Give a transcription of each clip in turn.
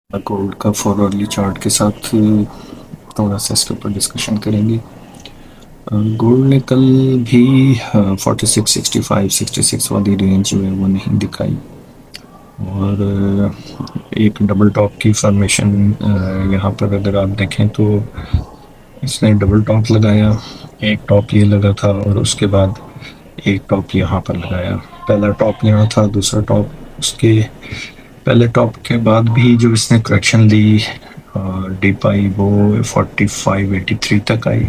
Gold का forwardly chart के साथ थोड़ा सा इसके ऊपर डिस्कशन करेंगे। गोल्ड ने कल भी 46 65 66 वाली रेंज जो है वो नहीं दिखाई और एक डबल टॉप की फॉर्मेशन यहाँ पर अगर आप देखें तो इसने डबल टॉप लगाया। एक टॉप ये लगा था और उसके बाद एक टॉप यहाँ पर लगाया। पहला टॉप यहाँ था, दूसरा टॉप उसके पहले टॉप के बाद भी जो इसने करेक्शन ली डिप आई वो 45 83 तक आई।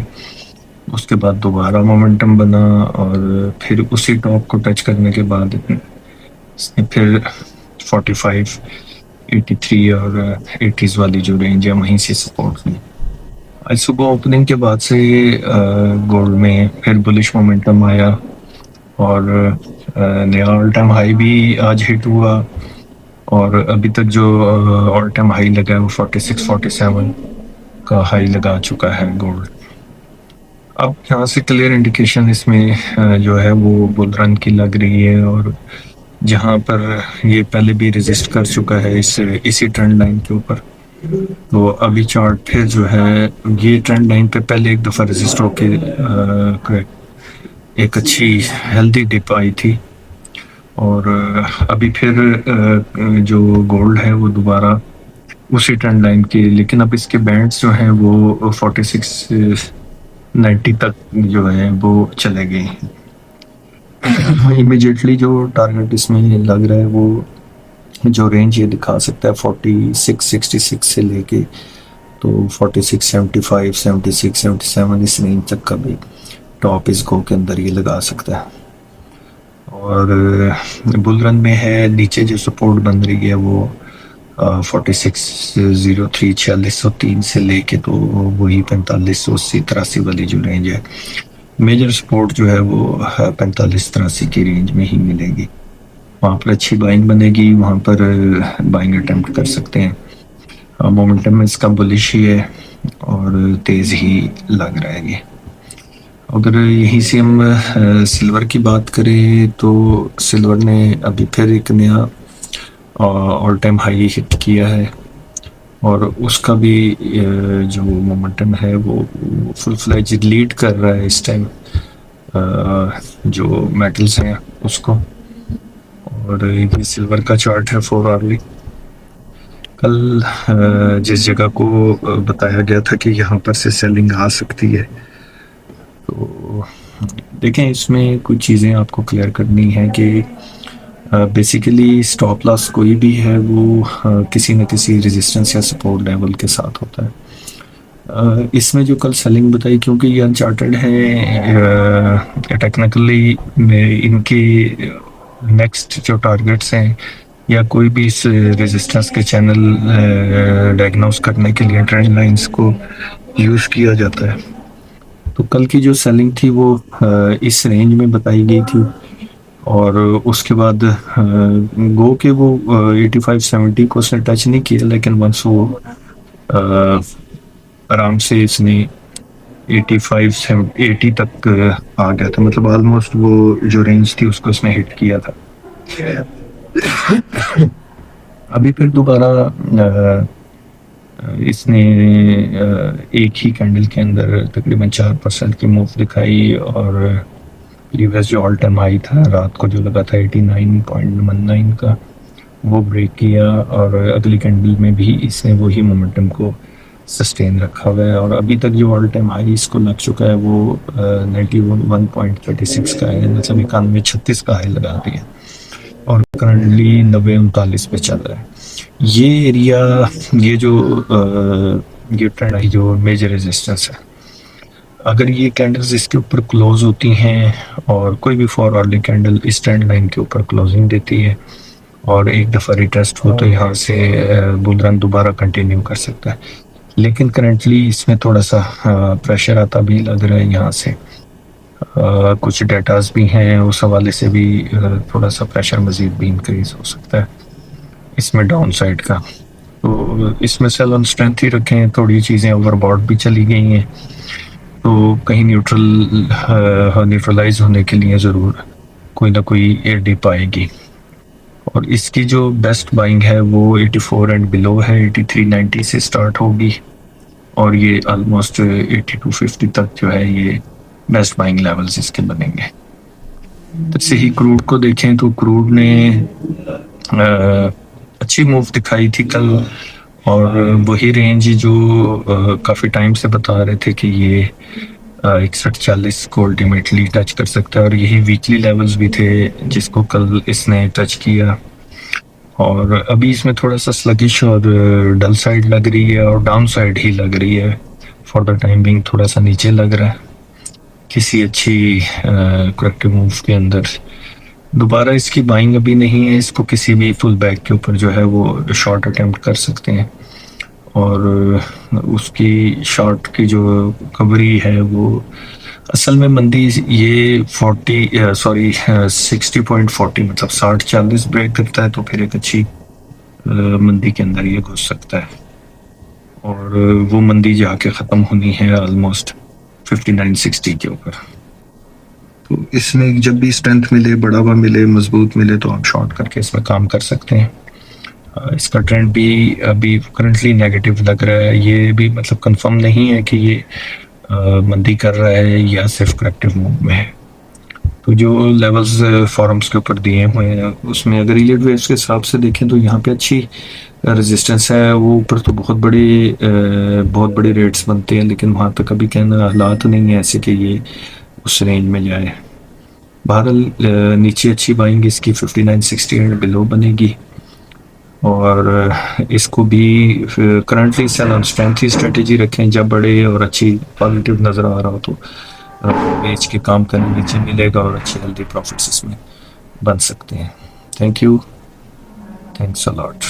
उसके बाद दोबारा मोमेंटम बना और फिर उसी टॉप को टच करने के बाद इसने फिर 45 83 और 80s वाली जो रेंज है वहीं से सपोर्ट ली। आज सुबह ओपनिंग के बाद से गोल्ड में फिर बुलिश मोमेंटम आया और नया ऑल टाइम हाई भी आज हिट हुआ और अभी तक जो ऑल टाइम हाई लगा है वो 46 47 का हाई लगा चुका है गोल्ड। अब यहाँ से क्लियर इंडिकेशन इसमें जो है वो बुल रन की लग रही है और जहाँ पर ये पहले भी रेजिस्ट कर चुका है इसी ट्रेंड लाइन के ऊपर। तो अभी चार्ट फिर जो है ये ट्रेंड लाइन पे पहले एक दफ़ा रेजिस्ट होके एक अच्छी हेल्दी डिप आई थी और अभी फिर जो गोल्ड है वो दोबारा उसी ट्रेंड लाइन के, लेकिन अब इसके बैंड्स जो हैं वो 46 90 तक जो है वो चले गए। इमिजिएटली जो टारगेट इसमें लग रहा है वो जो रेंज ये दिखा सकता है 46 66 से लेके तो 46 75 76 77 इस रेंज तक का भी टॉप इस गो के अंदर ये लगा सकता है। और बुल रन में है नीचे जो सपोर्ट बन रही है वो 4603 4603 से लेके तो वही 4580 83 वाली जो रेंज है। मेजर सपोर्ट जो है वो 45 83 की रेंज में ही मिलेगी। वहाँ पर अच्छी बाइंग बनेगी, वहाँ पर बाइंग अटेम्प्ट कर सकते हैं। मोमेंटम इसका बुलिश ही है और तेज़ ही लग रहा है ये। अगर यहीं से हम सिल्वर की बात करें तो सिल्वर ने अभी फिर एक नया ऑल टाइम हाई हिट किया है और उसका भी जो मोमेंटम है वो फुल फ्लेज लीड कर रहा है इस टाइम जो मेटल्स हैं उसको। और ये सिल्वर का चार्ट है 4 आवरली। कल जिस जगह को बताया गया था कि यहाँ पर से सेलिंग आ सकती है तो देखें इसमें कुछ चीज़ें आपको क्लियर करनी है कि बेसिकली स्टॉप लॉस कोई भी है वो किसी न किसी रेजिस्टेंस या सपोर्ट लेवल के साथ होता है। इसमें जो कल सेलिंग बताई क्योंकि ये अनचार्टेड है टेक्निकली इनके नेक्स्ट जो टारगेट्स हैं या कोई भी इस रेजिस्टेंस के चैनल डायग्नोस करने के लिए ट्रेंड लाइंस को यूज़ किया जाता है। तो कल की जो सेलिंग थी वो इस रेंज में बताई गई थी और उसके बाद गो के वो 85 70 को उसने टच नहीं किया, लेकिन वंस वो आराम से इसने 85 80 तक आ गया था, मतलब ऑलमोस्ट वो जो रेंज थी उसको उसने हिट किया था। अभी फिर दोबारा इसने एक ही कैंडल के अंदर तकरीबन 4% की मूव दिखाई और प्रीवियस जो ऑल टाइम हाई था रात को जो लगा था 89.19 का वो ब्रेक किया और अगली कैंडल में भी इसने वही मोमेंटम को सस्टेन रखा हुआ है और अभी तक जो ऑल टाइम हाई इसको लग चुका है वो 91.36 का है, मतलब 91 36 का हाई लगा दिया और करंटली 90 39 पे चल रहा है। ये एरिया ये जो ये ट्रेंड है जो मेजर रेजिस्टेंस है, अगर ये कैंडल्स इसके ऊपर क्लोज होती हैं और कोई भी फॉरवर्ड कैंडल इस ट्रेंड लाइन के ऊपर क्लोजिंग देती है और एक दफ़ा रिटेस्ट हो तो यहाँ से बुल रन दोबारा कंटिन्यू कर सकता है। लेकिन करंटली इसमें थोड़ा सा प्रेशर आता भी लग रहा है यहाँ से। कुछ डेटास भी हैं उस हवाले से भी थोड़ा सा प्रेशर मज़ीद भी इंक्रीज हो सकता है इसमें डाउन साइड का। तो इसमें सेल ऑन स्ट्रेंथ ही रखें, थोड़ी चीज़ें ओवरबॉट भी चली गई हैं तो कहीं न्यूट्रलाइज होने के लिए ज़रूर कोई ना कोई एयर डिप आएगी। और इसकी जो बेस्ट बाइंग है वो 84 एंड बिलो है, 8390 से स्टार्ट होगी और ये ऑलमोस्ट 8250 तक जो है ये बेस्ट बाइंग लेवल्स इसके बनेंगे। जैसे ही क्रूड को देखें तो क्रूड ने अच्छी मूव दिखाई थी कल, और वही रेंज जो काफ़ी टाइम से बता रहे थे कि ये 6140 को अल्टीमेटली टच कर सकता है, और यही वीकली लेवल्स भी थे जिसको कल इसने टच किया। और अभी इसमें थोड़ा सा स्लगिश और डल साइड लग रही है और डाउन साइड ही लग रही है। फॉर द टाइम बिंग थोड़ा सा नीचे लग रहा है, किसी अच्छी करेक्टिव मूव के अंदर दोबारा इसकी बाइंग अभी नहीं है। इसको किसी भी फुल बैक के ऊपर जो है वो शॉर्ट अटेम्प्ट कर सकते हैं, और उसकी शॉर्ट की जो कवरी है वो असल में मंदी ये 60.40 मतलब 60-40 ब्रेक करता है तो फिर एक अच्छी मंदी के अंदर ये घुस सकता है, और वो मंदी जाके ख़त्म होनी है ऑलमोस्ट 5960 के ऊपर। तो इसमें जब भी स्ट्रेंथ मिले, बढ़ावा मिले, मजबूत मिले तो आप शॉर्ट करके इसमें काम कर सकते हैं। इसका ट्रेंड भी अभी करंटली नेगेटिव लग रहा है, ये भी मतलब कंफर्म नहीं है कि ये मंदी कर रहा है या सिर्फ करेक्टिव मूव में है। तो जो लेवल्स फॉरम्स के ऊपर दिए हुए हैं उसमें अगर यील्ड वेव्स के हिसाब से देखें तो यहाँ पे अच्छी रेजिस्टेंस है, वो ऊपर तो बहुत बड़ी रेट्स बनते हैं, लेकिन वहाँ तक अभी कहना हालात नहीं है ऐसे कि ये उस रेंज में जाए। बहरहाल नीचे अच्छी बाइंग इसकी 5960 एंड बिलो बनेगी, और इसको भी करंटली सेल ऑन स्ट्रेंथ ही स्ट्रेटेजी रखें। जब बड़े और अच्छी पॉजिटिव नज़र आ रहा हो तो बेच के काम करने नीचे मिलेगा और अच्छे हेल्दी प्रॉफिट्स इसमें बन सकते हैं। Thank you, thanks a lot.